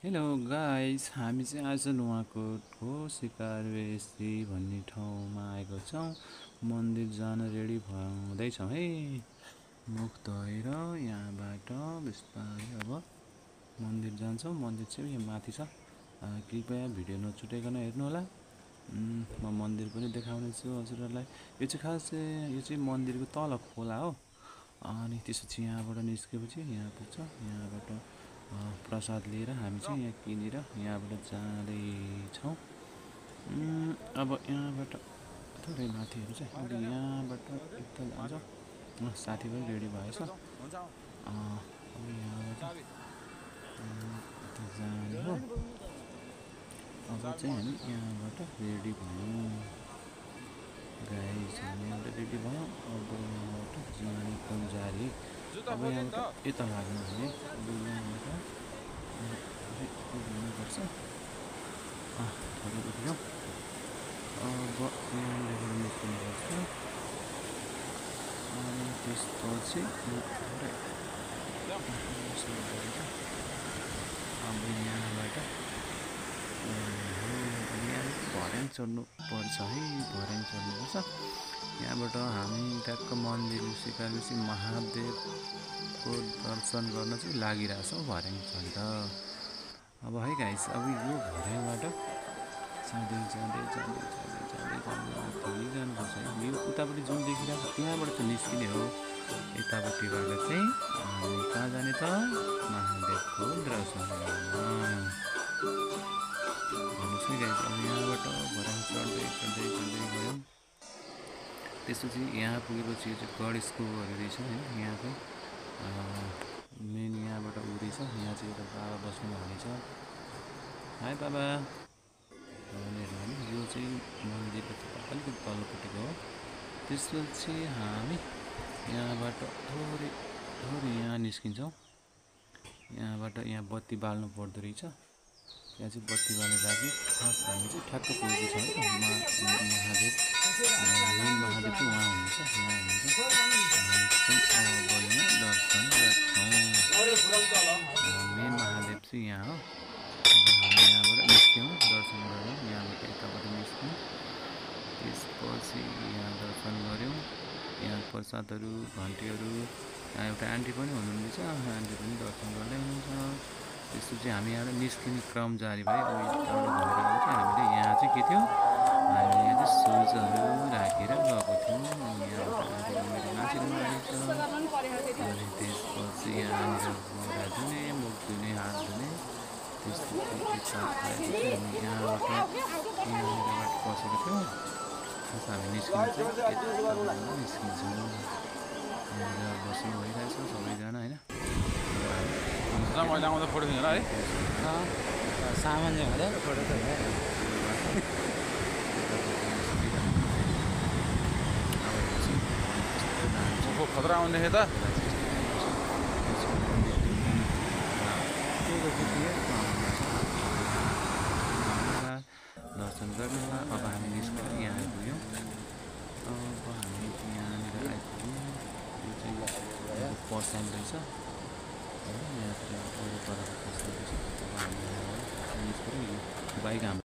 Hello guys, हामी चाहिँ आज नुवाकोटको सिकारवेसी भन्ने ठाउँमा आएको छौँ। मन्दिर जान रेडी हुँदैछौँ है। मुख धोएर यहाँबाट बिस्तारै अब मन्दिर जान्छौँ। मन्दिर चाहिँ यहाँ माथि छ। कृपया भिडियो नछुटाइकन हेर्नु होला। म मन्दिर पनि देखाउने छु हजुरहरूलाई। यो चाहिँ खास चाहिँ यो चाहिँ मन्दिरको तल खोला हो। अनि त्यसपछि यहाँबाट निस्केपछि यहाँ पुग्छ। यहाँबाट प्रसाद लिएर हामी चाहिँ यहाँ किनेर यहाँबाट जाँदैछौँ। अब यहाँबाट थोरै माथिहरू चाहिँ अहिले यहाँबाट यता जान्छ। साथीभाइ रेडी भएछ। अब यहाँबाट जाने हो। अब चाहिँ हामी यहाँबाट रेडी भयौँ गाइस, हामी यहाँबाट रेडी भयौँ। अब यहाँबाट जाने क्रम जारी। अब यहाँबाट यता लाग्नु भने अब यहाँबाट उभिनुपर्छ। थोरै उभियौँ। अब यहाँबाट निस्किनुपर्छ। अनि त्यसपछि थोरै अब यहाँबाट भर्याङ चढ्नु पर्छ है। भर्याङ चढ्नुपर्छ। यहाँबाट हामी ट्याक्क मन्दिर सिकारवेसी महादेवको दर्शन गर्न चाहिँ लागिरहेछौँ भर्याङ चढ्दा। अब है गाइस, अब यो भर्याङबाट जाँदै जानुपर्छ है। यो उतापट्टि जुन देखिरहेको त्यहाँबाट चाहिँ निस्किने हो। यतापट्टिबाट चाहिँ हामी कहाँ जाने त? महादेवको दर्शन गर्न। भन्नुहोस् है गाइस, अब यहाँबाट भर्याङ चढ्दै गयौँ। त्यसपछि यहाँ पुगेपछि यो चाहिँ गणेशकोहरू रहेछ होइन। यहाँको मेन यहाँबाट उ रहेछ। यहाँ चाहिँ एउटा बाबा बस्नुभएको छ। हाई बाबा भनेर होइन। यो चाहिँ मन्दिरको अलिकति तल्लोपट्टिको हो। त्यसपछि हामी यहाँबाट थोरै यहाँ निस्किन्छौँ। यहाँबाट यहाँ बत्ती बाल्नु पर्दो रहेछ। यहाँ चाहिँ बत्ती बाल्नु राखी खास हामी चाहिँ ठ्याक्क पुगेको छौँ है। महादेव मेन महादेव चाहिँ उहाँ हुनुहुन्छ। यहाँ हुनुहुन्छ। हामी चाहिँ अब यहाँ दर्शन गर्छौँ। मेन महादेव चाहिँ यहाँ हो। हामी यहाँबाट निस्क्यौँ दर्शन गऱ्यौँ। यहाँबाट यताबाट निस्क्यौँ। त्यसपछि यहाँ दर्शन गऱ्यौँ। यहाँ प्रसादहरू घन्टीहरू। यहाँ एउटा आन्टी पनि हुनुहुँदैछ। आन्टी पनि दर्शन गर्दै हुनुहुन्छ। त्यसपछि हामी यहाँबाट निस्किने क्रम जारी भयो। अब यहाँबाट घुमेर आएको चाहिँ हामीले यहाँ चाहिँ के थियो, हामीले यहाँ चाहिँ सुजहरू राखेर गएको थियौँ। यहाँबाट आन्टी घुमेर नाचिरहनु भएको छ। अनि त्यसपछि यहाँनिर मोरा धुने, मुख धुने, हात धुने। त्यसपछि हामी यहाँबाट बसेको थियौँ। त्यस हामी निस्किनु चाहिँ निस्किन्छौँ। यहाँनिर बस्नु भइरहेछ सबैजना होइन। मैले आउँदा फोटो खिच्नु है। सामान चाहिँ हुँदैन फोटो त खतरा आउने त दर्शन गर्नु। अब हामी निस्केर यहाँ आइपुग्यौँ। अब हामी यहाँनिर आइपुग्यौँ। यो चाहिँ पर्सन रहेछ। यहाँतिर अरू परको पर्सन रहेछ। अब हामी निस्केर यो बाइक हाम्रो